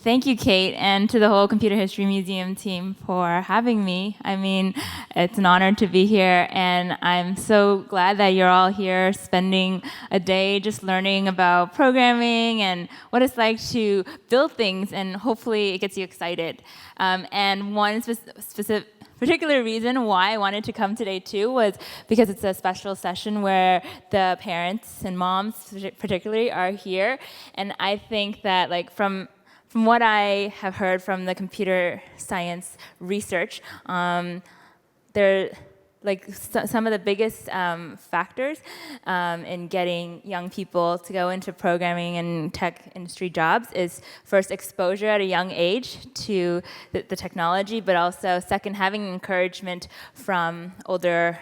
Thank you, Kate, and to the whole Computer History Museum team for having me. I mean, it's an honor to be here, and I'm so glad that you're all here spending a day just learning about programming and what it's like to build things, and hopefully it gets you excited. And one specific particular reason why I wanted to come today too was because it's a special session where the parents and moms particularly are here, and I think that from what I have heard from the computer science research, they're some of the biggest factors in getting young people to go into programming and tech industry jobs is first exposure at a young age to the technology, but also second, having encouragement from older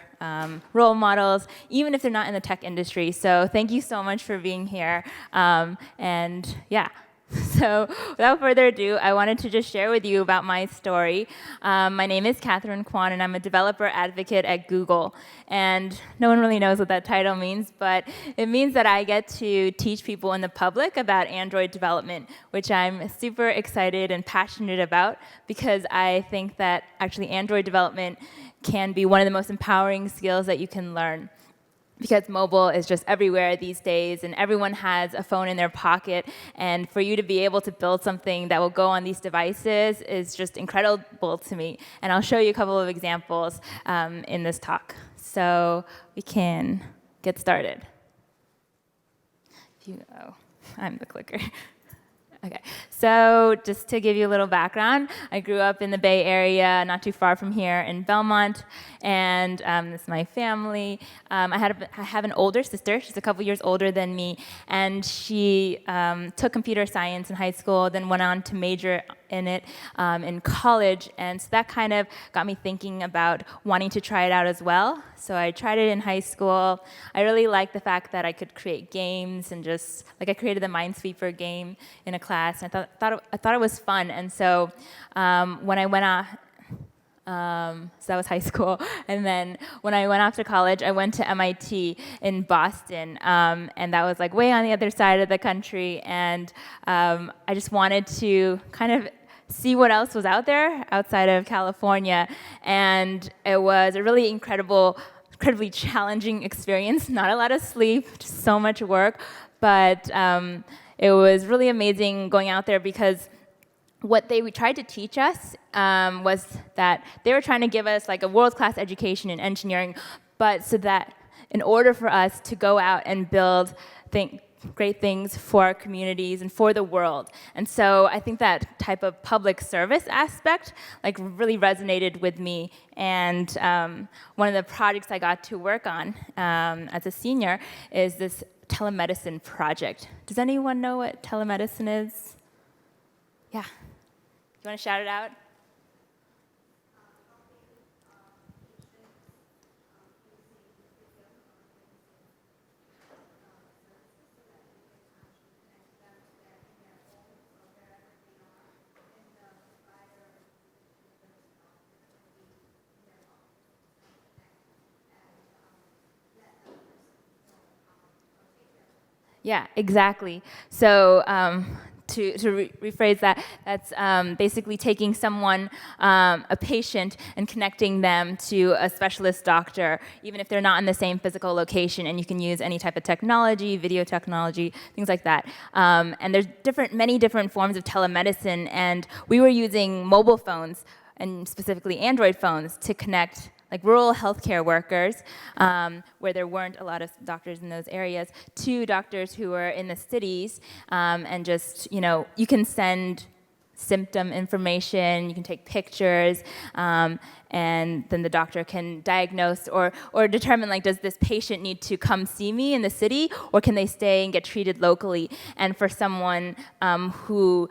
role models, even if they're not in the tech industry. So thank you so much for being here. And yeah. So without further ado, I wanted to just share with you about my story. My name is Katherine Kuan, and I'm a developer advocate at Google. And no one really knows what that title means, but it means that I get to teach people in the public about Android development, which I'm super excited and passionate about because I think that actually Android development can be one of the most empowering skills that you can learn. Because mobile is just everywhere these days, and everyone has a phone in their pocket, and for you to be able to build something that will go on these devices is just incredible to me. And I'll show you a couple of examples in this talk. So we can get started. I'm the clicker. Okay, so just to give you a little background, I grew up in the Bay Area, not too far from here in Belmont, and this is my family. I have an older sister. She's a couple years older than me, and she took computer science in high school, then went on to major in it in college, and so that kind of got me thinking about wanting to try it out as well. So I tried it in high school. I really liked the fact that I could create games, and just I created the Minesweeper game in a class, and I thought it was fun. And so when I went off, so that was high school, and then when I went off to college, I went to MIT in Boston, and that was way on the other side of the country, and I just wanted to kind of see what else was out there outside of California, and it was a really incredibly challenging experience. Not a lot of sleep, just so much work, but it was really amazing going out there because what they tried to teach us was that they were trying to give us a world-class education in engineering, but so that in order for us to go out and build great things for our communities and for the world. And so I think that type of public service aspect really resonated with me. And one of the projects I got to work on as a senior is this telemedicine project. Does anyone know what telemedicine is? Yeah. You want to shout it out? Yeah, exactly. So to rephrase that, that's basically taking someone, a patient, and connecting them to a specialist doctor, even if they're not in the same physical location, and you can use any type of technology, video technology, things like that. And there's many different forms of telemedicine, and we were using mobile phones, and specifically Android phones, to connect rural healthcare workers, where there weren't a lot of doctors in those areas, to doctors who were in the cities, and just, you can send symptom information, you can take pictures, and then the doctor can diagnose or determine, does this patient need to come see me in the city, or can they stay and get treated locally? And for someone who,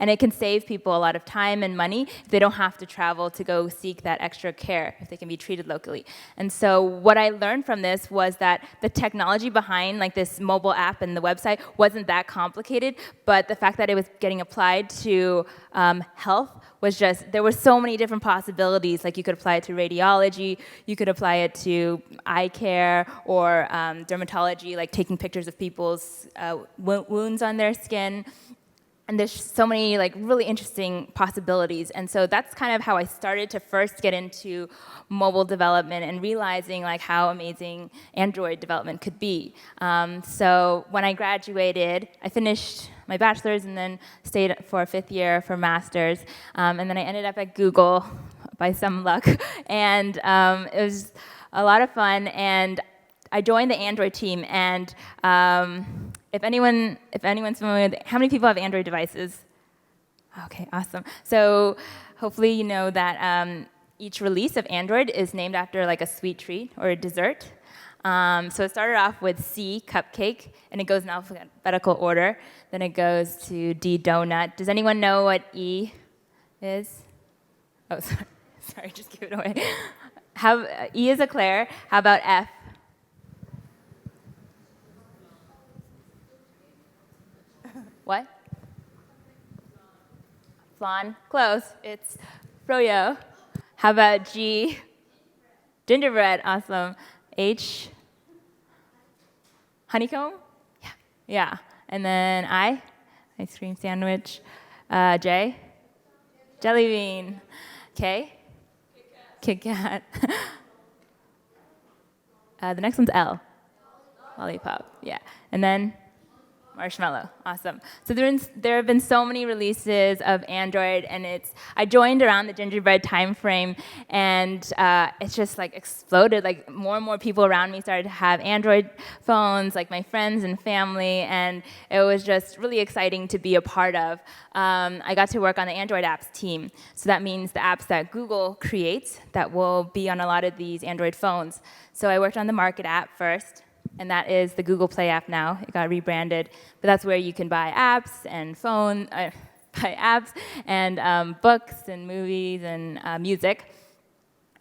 and it can save people a lot of time and money if they don't have to travel to go seek that extra care, if they can be treated locally. And so what I learned from this was that the technology behind this mobile app and the website wasn't that complicated, but the fact that it was getting applied to health was just, there were so many different possibilities. You could apply it to radiology, you could apply it to eye care, or dermatology, taking pictures of people's wounds on their skin. and there's so many like really interesting possibilities. And so that's kind of how I started to first get into mobile development and realizing like how amazing Android development could be. So when I graduated, I finished my bachelor's and then stayed for a 5th year for master's. And then I ended up at Google by some luck. And it was a lot of fun. And I joined the Android team. And if anyone's familiar with, how many people have Android devices? Okay, awesome. So hopefully you know that each release of Android is named after like a sweet treat or a dessert. So it started off with C, cupcake, and it goes in alphabetical order. Then it goes to D, donut. Does anyone know what E is? Oh, sorry, sorry, just give it away. E is eclair. How about F? What? Flan. Close. It's froyo. How about G? Gingerbread. Awesome. H? Honeycomb? Yeah. Yeah. And then I? Ice cream sandwich. J? Jelly bean. K? Kit Kat. The next one's L. Lollipop. Yeah. And then marshmallow. Awesome. So there have been so many releases of Android, and I joined around the gingerbread time frame, and it's just like exploded. Like more and more people around me started to have Android phones, like my friends and family, and it was just really exciting to be a part of. I got to work on the Android apps team. So that means the apps that Google creates that will be on a lot of these Android phones. So I worked on the Market app first, and that is the Google Play app now. It got rebranded, but that's where you can buy apps and books and movies and music.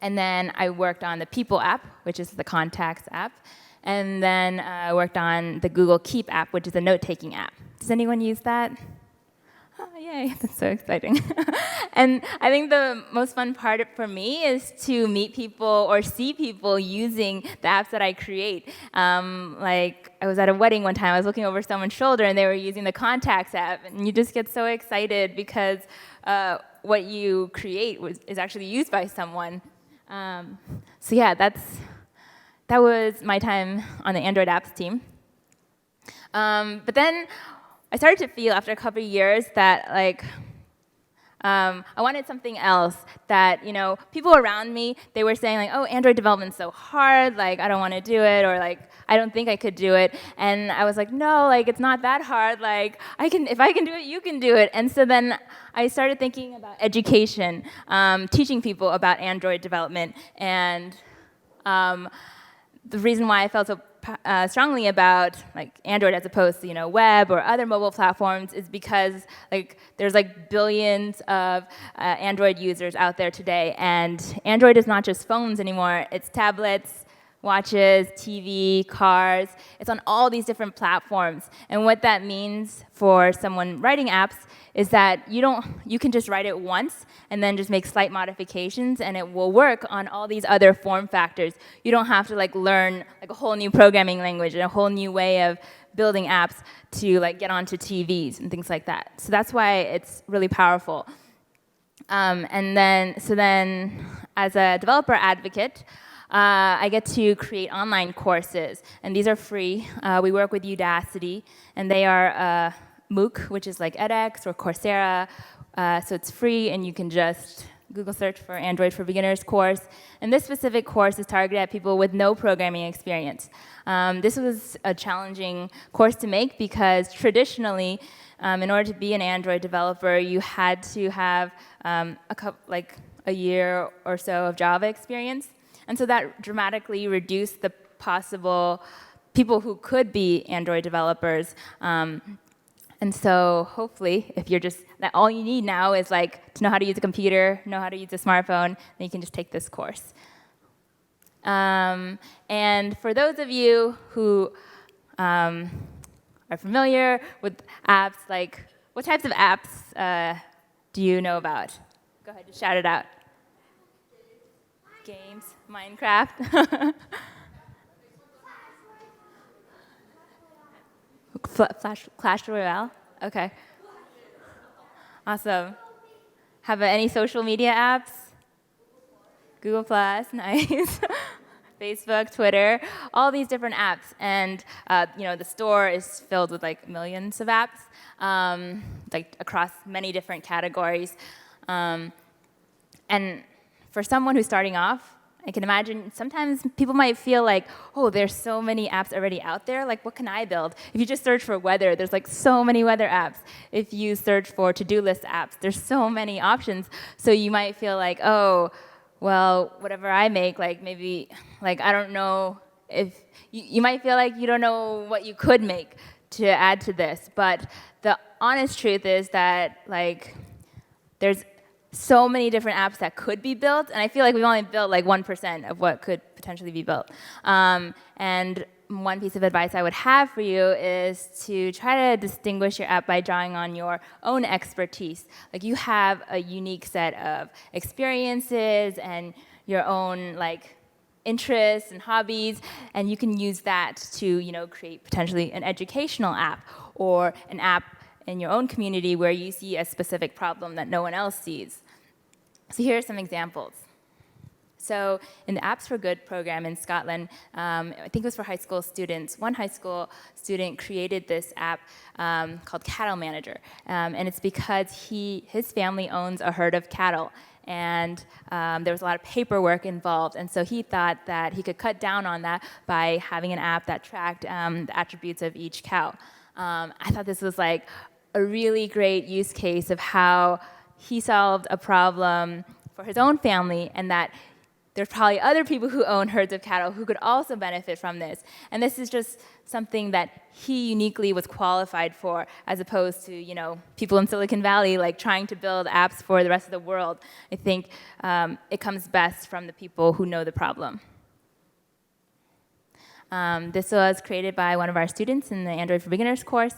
And then I worked on the People app, which is the Contacts app. And then I worked on the Google Keep app, which is a note-taking app. Does anyone use that? Oh, yay, that's so exciting. And I think the most fun part for me is to meet people or see people using the apps that I create. Like, I was at a wedding one time, I was looking over someone's shoulder and they were using the Contacts app, and you just get so excited because what you create is actually used by someone. So yeah, that was my time on the Android apps team. But then I started to feel after a couple of years that like I wanted something else. That people around me, they were saying like, oh, Android development's so hard. Like I don't want to do it, or like I don't think I could do it. And I was like, no, like it's not that hard. Like if I can do it, you can do it. And so then I started thinking about education, teaching people about Android development, and the reason why I felt so strongly about like Android as opposed to web or other mobile platforms is because like there's like billions of Android users out there today, and Android is not just phones anymore. It's tablets, watches, TV, cars. It's on all these different platforms. And what that means for someone writing apps is that you can just write it once and then just make slight modifications, and it will work on all these other form factors. You don't have to like learn like a whole new programming language and a whole new way of building apps to like get onto TVs and things like that. So that's why it's really powerful. So then as a developer advocate, I get to create online courses, and these are free. We work with Udacity, and they are MOOC, which is like edX or Coursera. So it's free, and you can just Google search for Android for Beginners course. And this specific course is targeted at people with no programming experience. This was a challenging course to make because traditionally, in order to be an Android developer, you had to have a year or so of Java experience. And so that dramatically reduced the possible people who could be Android developers. And so hopefully, if that all you need now is like to know how to use a computer, know how to use a smartphone, then you can just take this course. And for those of you who are familiar with apps, like what types of apps do you know about? Go ahead, just shout it out. Games, Minecraft. Clash Royale? Okay. Awesome. Have any social media apps? Google Plus, nice. Facebook, Twitter, all these different apps, and the store is filled with like millions of apps, like across many different categories. And for someone who's starting off, I can imagine sometimes people might feel like, oh, there's so many apps already out there. Like, what can I build? If you just search for weather, there's like so many weather apps. If you search for to-do list apps, there's so many options. So you might feel like, oh, well, whatever I make, like maybe, like I don't know if, you might feel like you don't know what you could make to add to this. But the honest truth is that like there's so many different apps that could be built, and I feel like we've only built like 1% of what could potentially be built. And one piece of advice I would have for you is to try to distinguish your app by drawing on your own expertise. Like you have a unique set of experiences and your own like interests and hobbies, and you can use that to create potentially an educational app or an app in your own community where you see a specific problem that no one else sees. So here are some examples. So in the Apps for Good program in Scotland, I think it was for high school students, one high school student created this app called Cattle Manager. And it's because his family owns a herd of cattle. And there was a lot of paperwork involved. And so he thought that he could cut down on that by having an app that tracked the attributes of each cow. I thought this was like a really great use case of how he solved a problem for his own family, and that there's probably other people who own herds of cattle who could also benefit from this. And this is just something that he uniquely was qualified for, as opposed to people in Silicon Valley like trying to build apps for the rest of the world. I think it comes best from the people who know the problem. This was created by one of our students in the Android for Beginners course.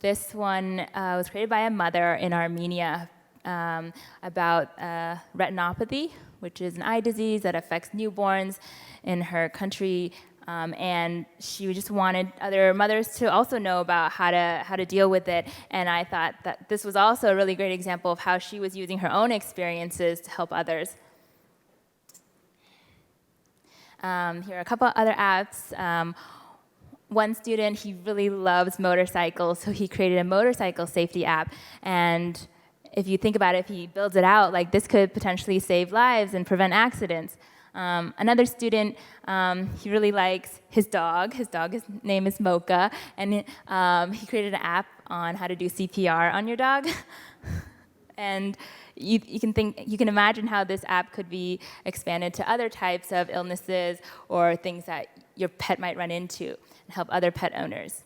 This one was created by a mother in Armenia about retinopathy, which is an eye disease that affects newborns in her country. And she just wanted other mothers to also know about how to deal with it. And I thought that this was also a really great example of how she was using her own experiences to help others. Here are a couple other apps. One student, he really loves motorcycles, so he created a motorcycle safety app. And if you think about it, if he builds it out, like this could potentially save lives and prevent accidents. Another student, he really likes his dog. His name is Mocha, and he created an app on how to do CPR on your dog. And you can imagine how this app could be expanded to other types of illnesses or things that your pet might run into and help other pet owners.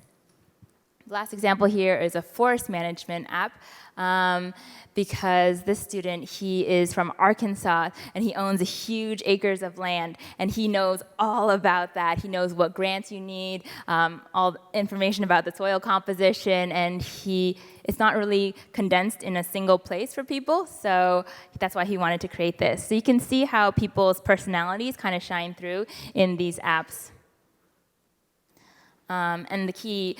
The last example here is a forest management app, because this student, he is from Arkansas, and he owns huge acres of land, and he knows all about that. He knows what grants you need, all the information about the soil composition, and it's not really condensed in a single place for people, so that's why he wanted to create this. So you can see how people's personalities kind of shine through in these apps. And the key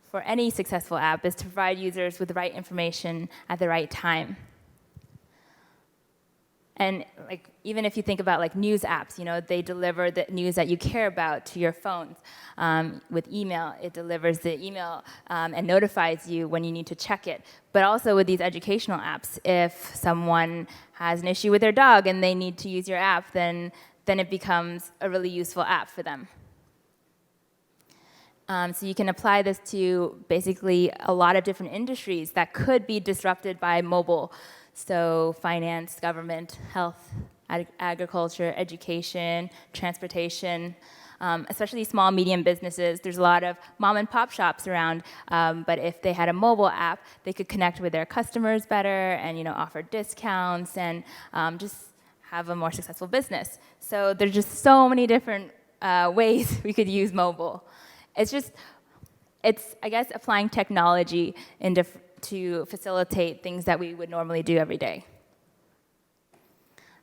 for any successful app is to provide users with the right information at the right time. And like even if you think about like news apps, they deliver the news that you care about to your phones. With email, it delivers the email and notifies you when you need to check it. But also with these educational apps, if someone has an issue with their dog and they need to use your app, then it becomes a really useful app for them. So you can apply this to basically a lot of different industries that could be disrupted by mobile. So finance, government, health, agriculture, education, transportation, especially small, medium businesses. There's a lot of mom and pop shops around, but if they had a mobile app, they could connect with their customers better and offer discounts and just have a more successful business. So there's just so many different ways we could use mobile. It's I guess, applying technology to facilitate things that we would normally do every day.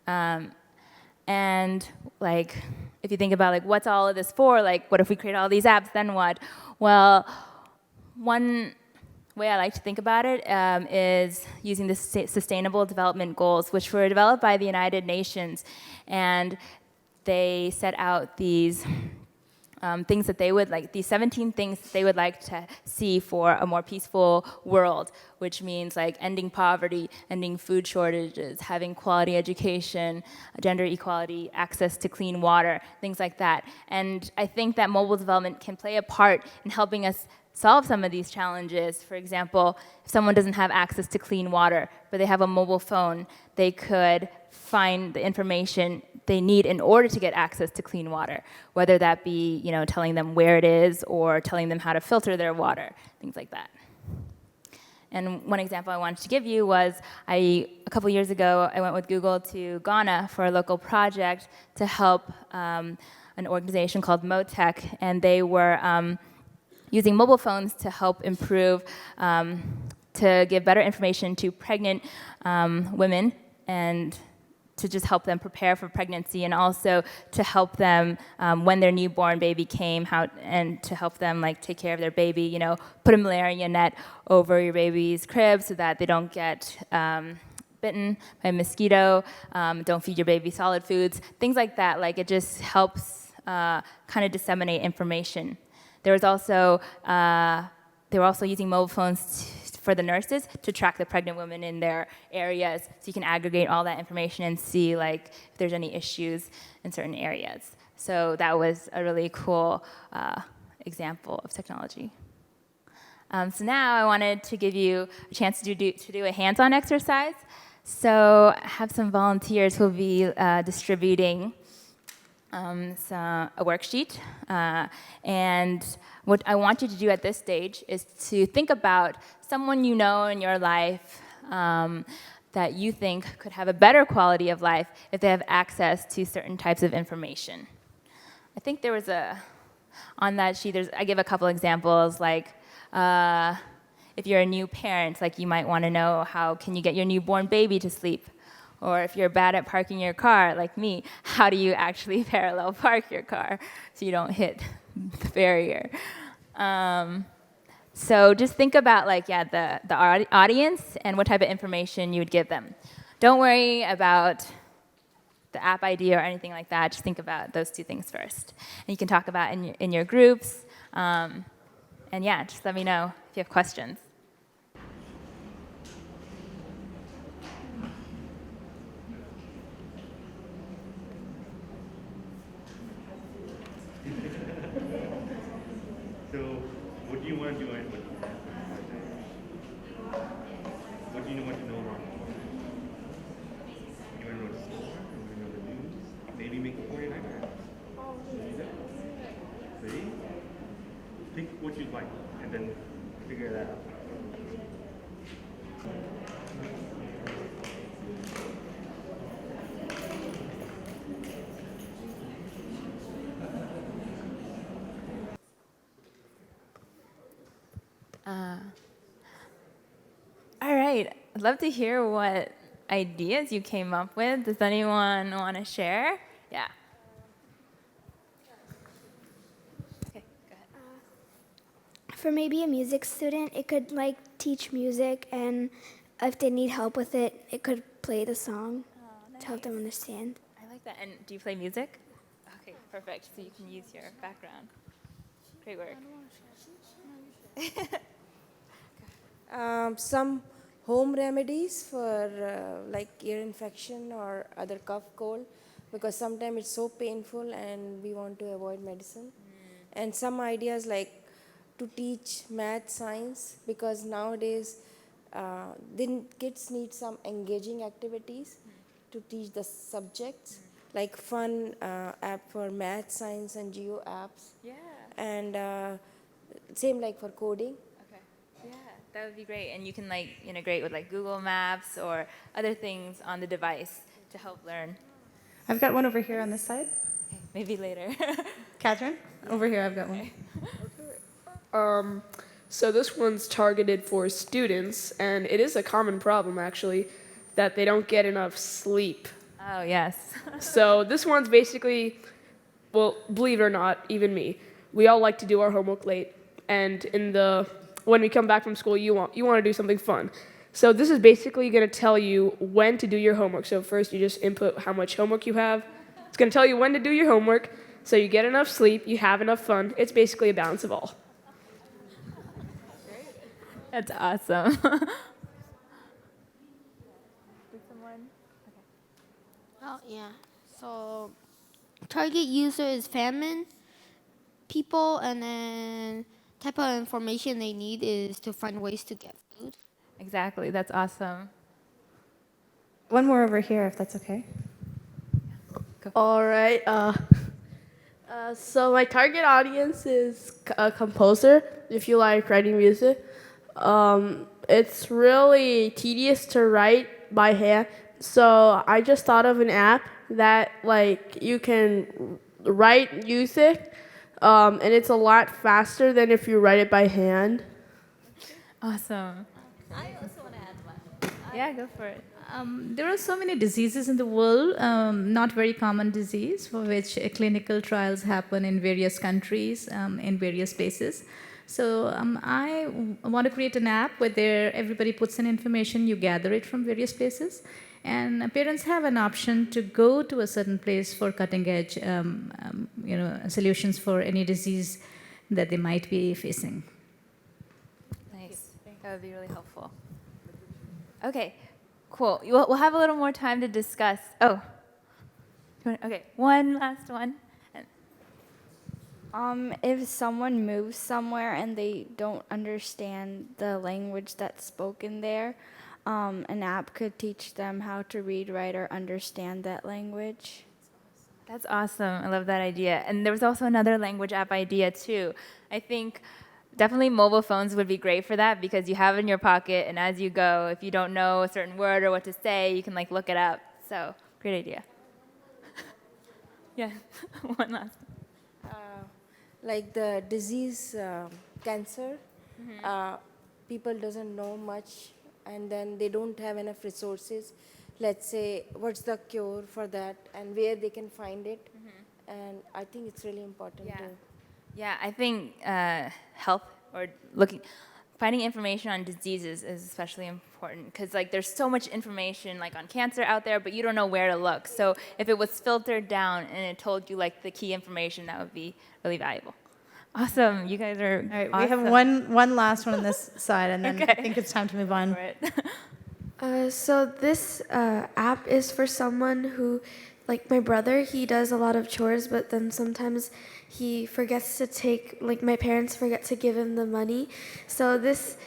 And like, if you think about like, what's all of this for? Like, what if we create all these apps? Then what? Well, one way I like to think about it is using the Sustainable Development Goals, which were developed by the United Nations, and they set out these things that they would like, these 17 things that they would like to see for a more peaceful world, which means like ending poverty, ending food shortages, having quality education, gender equality, access to clean water, things like that. And I think that mobile development can play a part in helping us solve some of these challenges. For example, if someone doesn't have access to clean water, but they have a mobile phone, they could find the information they need in order to get access to clean water, whether that be, telling them where it is or telling them how to filter their water, things like that. And one example I wanted to give you was a couple years ago, I went with Google to Ghana for a local project to help an organization called Motec, and they were using mobile phones to help improve, to give better information to pregnant women and to just help them prepare for pregnancy, and also to help them when their newborn baby came, and to help them take care of their baby. Put a malaria net over your baby's crib so that they don't get bitten by a mosquito. Don't feed your baby solid foods, things like that. It just helps kind of disseminate information. There was also they were also using mobile phones for the nurses to track the pregnant women in their areas, so you can aggregate all that information and see if there's any issues in certain areas. So that was a really cool example of technology. So now I wanted to give you a chance to do a hands-on exercise. So I have some volunteers who will be distributing a worksheet, and what I want you to do at this stage is to think about someone you know in your life that you think could have a better quality of life if they have access to certain types of information. I think there was on that sheet, I give a couple examples, if you're a new parent, you might want to know how can you get your newborn baby to sleep. Or if you're bad at parking your car, like me, how do you actually parallel park your car so you don't hit the barrier? So just think about the audience and what type of information you would give them. Don't worry about the app idea or anything like that. Just think about those two things first. And you can talk about in your groups. And yeah, just let me know if you have questions. So, what do you want to do? What do you want to know about? You want to know the store? You want to know the news? Maybe make a 49er. See? Think what you'd like, and then figure that out. All right, I'd love to hear what ideas you came up with. Does anyone want to share? Yeah. Okay, go ahead. For maybe a music student, it could teach music, and if they need help with it, it could play the song to help them understand. I like that. And do you play music? Okay, perfect. So you can use your background. Great work. Some home remedies for ear infection or other cough cold, because sometimes it's so painful and we want to avoid medicine. And some ideas to teach math, science, because nowadays kids need some engaging activities to teach the subjects, like fun app for math, science, and geo apps. Yeah. And same for coding. Yeah, that would be great. And you can integrate with Google Maps or other things on the device to help learn. I've got one over here on this side. Okay, maybe later. Katherine, over here I've got one. So this one's targeted for students, and it is a common problem, actually, that they don't get enough sleep. Oh, yes. So this one's basically, well, believe it or not, even me, we all like to do our homework late, and in the when we come back from school, you want to do something fun. So this is basically going to tell you when to do your homework. So first you just input how much homework you have. It's going to tell you when to do your homework, so you get enough sleep, you have enough fun. It's basically a balance of all. That's awesome. Oh, yeah. So, target user is famine, people, and then type of information they need is to find ways to get food. Exactly. That's awesome. One more over here, if that's okay. All right. So my target audience is a composer. If you like writing music, it's really tedious to write by hand. So I just thought of an app that like you can write music, and it's a lot faster than if you write it by hand. Awesome. I also want to add one. Yeah, go for it. There are so many diseases in the world, not very common disease, for which clinical trials happen in various countries, in various places. So I want to create an app where everybody puts in information, you gather it from various places, and parents have an option to go to a certain place for cutting-edge solutions for any disease that they might be facing. Nice. That would be really helpful. Okay, cool. We'll have a little more time to discuss. Oh, okay, one last one. If someone moves somewhere and they don't understand the language that's spoken there, an app could teach them how to read, write, or understand that language. That's awesome. I love that idea. And there was also another language app idea too. I think definitely mobile phones would be great for that because you have it in your pocket, and as you go, if you don't know a certain word or what to say, you can like look it up. So great idea. Yeah, one last. Like the disease cancer, people doesn't know much, and then they don't have enough resources. Let's say, what's the cure for that, and where they can find it. And I think it's really important to. Yeah, I think health or finding information on diseases is especially important because like there's so much information like on cancer out there, but you don't know where to look. So if it was filtered down and it told you like the key information, that would be really valuable. Awesome, you guys are All right, awesome. we have one last one on this side, and then I think it's time to move on. So this app is for someone who, like my brother, he does a lot of chores, but then sometimes he forgets to take, like my parents forget to give him the money. So this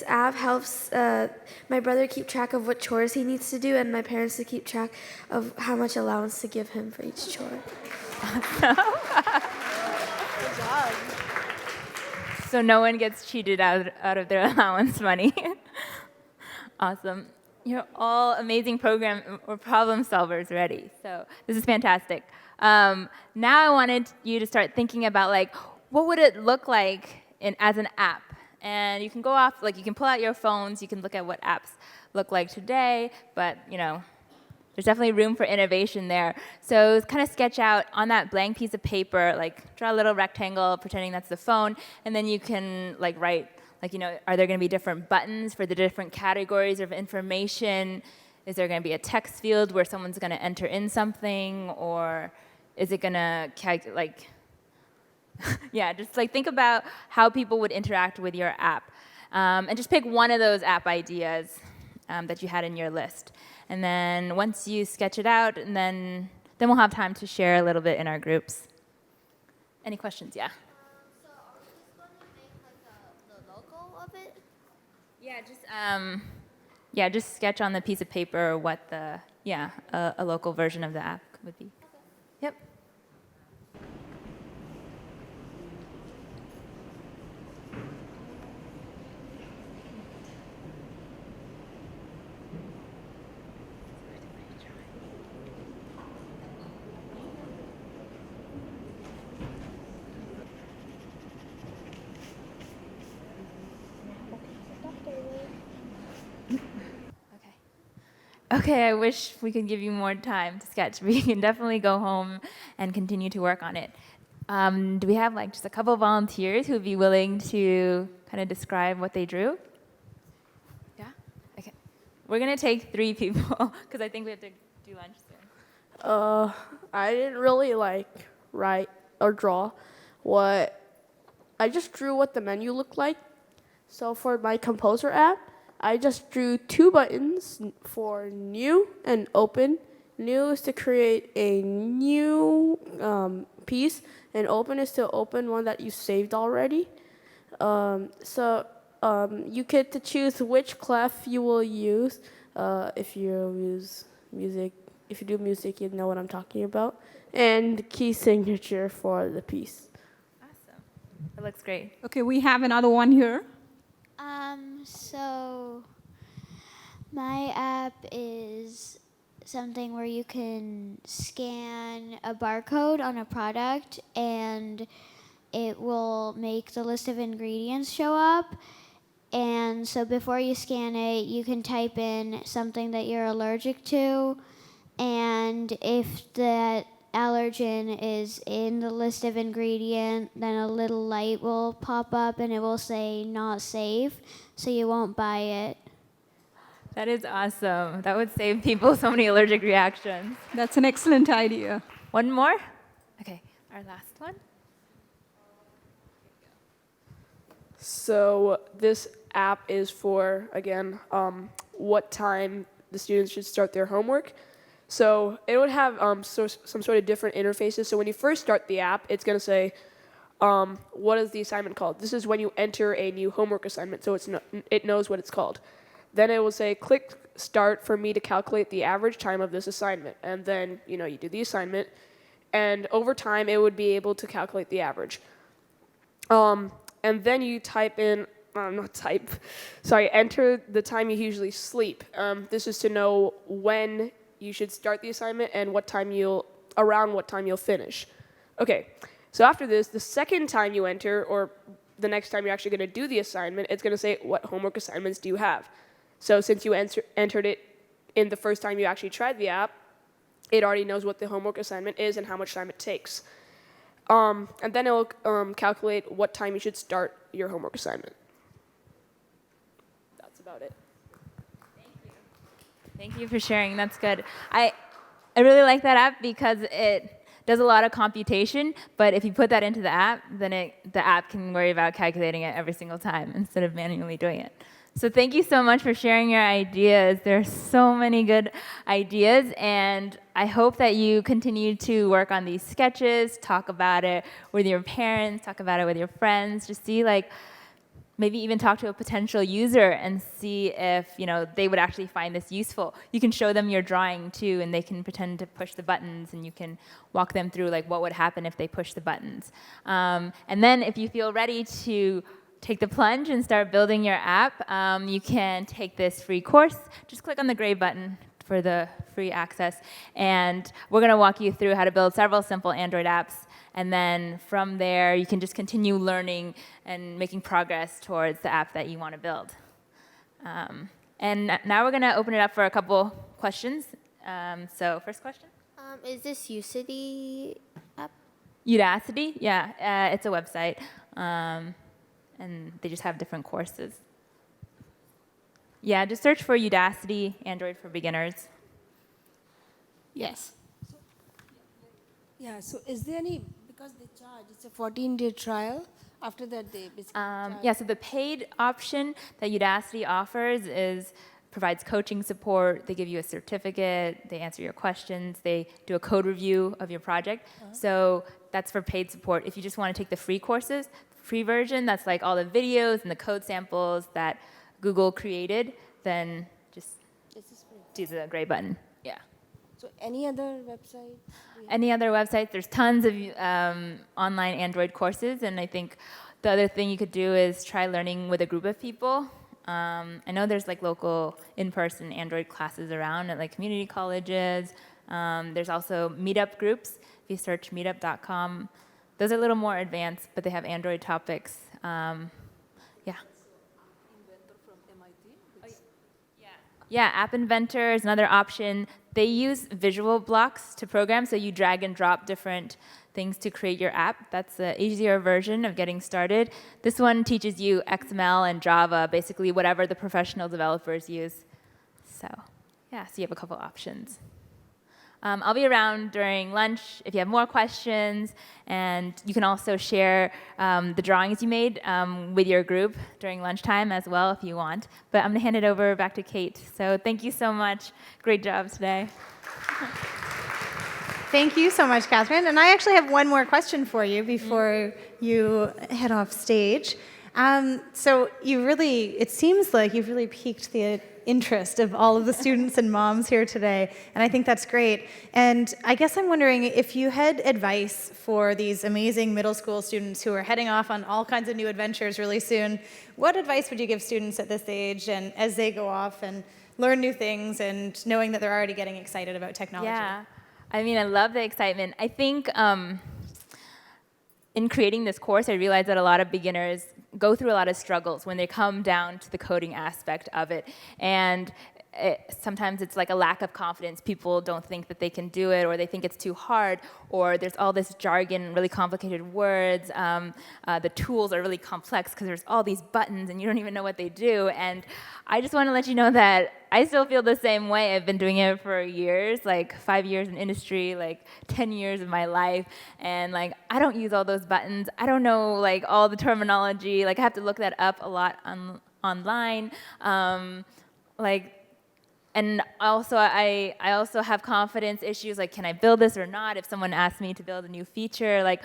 app helps my brother keep track of what chores he needs to do, and my parents to keep track of how much allowance to give him for each chore. Good job. So no one gets cheated out of their allowance money. Awesome. You're all amazing problem solvers already. So this is fantastic. Now I wanted you to start thinking about like, what would it look like as an app? And you can go off, like you can pull out your phones, you can look at what apps look like today, but there's definitely room for innovation there. So kind of sketch out on that blank piece of paper, like draw a little rectangle, pretending that's the phone, and then you can like write, like, are there going to be different buttons for the different categories of information? Is there going to be a text field where someone's going to enter in something, or is it going to calculate, like, yeah, just like think about how people would interact with your app, and just pick one of those app ideas that you had in your list. And then once you sketch it out, and then we'll have time to share a little bit in our groups. Any questions? Yeah. So are we just going to make like the logo of it? Yeah, just sketch on the piece of paper what a local version of the app would be. Yep. Okay, I wish we could give you more time to sketch, but you can definitely go home and continue to work on it. Do we have like just a couple of volunteers who would be willing to kind of describe what they drew? Yeah? Okay. We're going to take 3 people because I think we have to do lunch soon. I didn't really like write or draw. I just drew what the menu looked like. So for my Composer app, I just drew 2 buttons for new and open. New is to create a new piece, and open is to open one that you saved already. You get to choose which clef you will use. If you use music, if you do music, you know what I'm talking about. And key signature for the piece. Awesome. That looks great. Okay, we have another one here. So my app is something where you can scan a barcode on a product and it will make the list of ingredients show up. And so before you scan it, you can type in something that you're allergic to, and if that allergen is in the list of ingredient, then a little light will pop up and it will say not safe, so you won't buy it. That is awesome. That would save people so many allergic reactions. That's an excellent idea. One more? Okay, our last one. So this app is for, again, what time the students should start their homework. So it would have some sort of different interfaces. So when you first start the app, it's going to say, what is the assignment called? This is when you enter a new homework assignment, so it knows what it's called. Then it will say, click start for me to calculate the average time of this assignment. And then, you do the assignment. And over time, it would be able to calculate the average. And then you enter the time you usually sleep. This is to know when you should start the assignment and around what time you'll finish. Okay, so after this, the second time you enter, or the next time you're actually going to do the assignment, it's going to say, what homework assignments do you have? So since you entered it in the first time you actually tried the app, it already knows what the homework assignment is and how much time it takes. And then it will calculate what time you should start your homework assignment. That's about it. Thank you for sharing. That's good. I really like that app because it does a lot of computation, but if you put that into the app, then the app can worry about calculating it every single time instead of manually doing it. So thank you so much for sharing your ideas. There are so many good ideas, and I hope that you continue to work on these sketches, talk about it with your parents, talk about it with your friends, just see maybe even talk to a potential user and see if they would actually find this useful. You can show them your drawing too, and they can pretend to push the buttons, and you can walk them through what would happen if they push the buttons. And then if you feel ready to take the plunge and start building your app, you can take this free course. Just click on the gray button for the free access, and we're going to walk you through how to build several simple Android apps. And then from there, you can just continue learning and making progress towards the app that you want to build. And now we're going to open it up for a couple questions. So first question? Is this Udacity app? Udacity? Yeah, it's a website. And they just have different courses. Yeah, just search for Udacity, Android for Beginners. Yes. Yeah, so is there any, because they charge, it's a 14-day trial. After that, they basically charge. Yeah, so the paid option that Udacity offers provides coaching support. They give you a certificate. They answer your questions. They do a code review of your project. So that's for paid support. If you just want to take the free courses, free version, that's all the videos and the code samples that Google created, then just do the gray button. Yeah. So any other website? Any other websites? There's tons of online Android courses, and I think the other thing you could do is try learning with a group of people. I know there's local in-person Android classes around at community colleges. There's also meetup groups. If you search meetup.com, those are a little more advanced, but they have Android topics. Yeah, App Inventor is another option. they use visual blocks to program, so you drag and drop different things to create your app. That's the easier version of getting started. This one teaches you XML and Java, basically whatever the professional developers use. So yeah, so you have a couple options. I'll be around during lunch if you have more questions, and you can also share the drawings you made with your group during lunchtime as well if you want. But I'm going to hand it over back to Kate. So thank you so much. Great job today. Thank you so much, Catherine. And I actually have one more question for you before you head off stage. So it seems like you've really piqued the interest of all of the students and moms here today, and I think that's great. And I guess I'm wondering if you had advice for these amazing middle school students who are heading off on all kinds of new adventures really soon. What advice would you give students at this age and as they go off and learn new things and knowing that they're already getting excited about technology? Yeah, I mean, I love the excitement. I think in creating this course, I realized that a lot of beginners go through a lot of struggles when they come down to the coding aspect of it. And sometimes it's like a lack of confidence. People don't think that they can do it, or they think it's too hard, or there's all this jargon, really complicated words. The tools are really complex because there's all these buttons and you don't even know what they do. And I just want to let you know that I still feel the same way. I've been doing it for years, like 5 years in industry, like 10 years of my life. And like, I don't use all those buttons. I don't know like all the terminology. Like I have to look that up a lot online. And also, I also have confidence issues, like, can I build this or not? If someone asks me to build a new feature, like,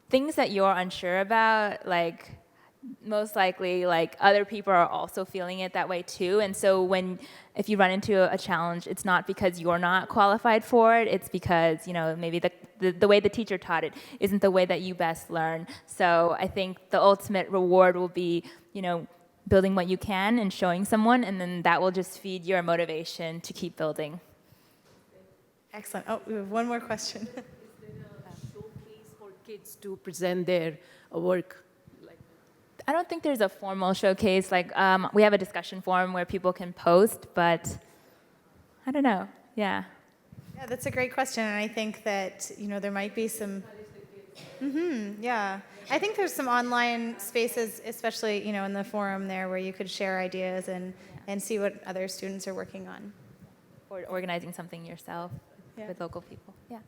things that you're unsure about, like, most likely, like, other people are also feeling it that way too. And so if you run into a challenge, it's not because you're not qualified for it, it's because, you know, maybe the way the teacher taught it isn't the way that you best learn. So I think the ultimate reward will be, you know, building what you can and showing someone, and then that will just feed your motivation to keep building. Excellent. Oh, we have one more question. Is there a showcase for kids to present their work? I don't think there's a formal showcase. Like we have a discussion forum where people can post, but I don't know. Yeah. Yeah, that's a great question, and I think that there might be some. Yeah, I think there's some online spaces, especially in the forum there, where you could share ideas and see what other students are working on. Or organizing something yourself with local people. Yeah.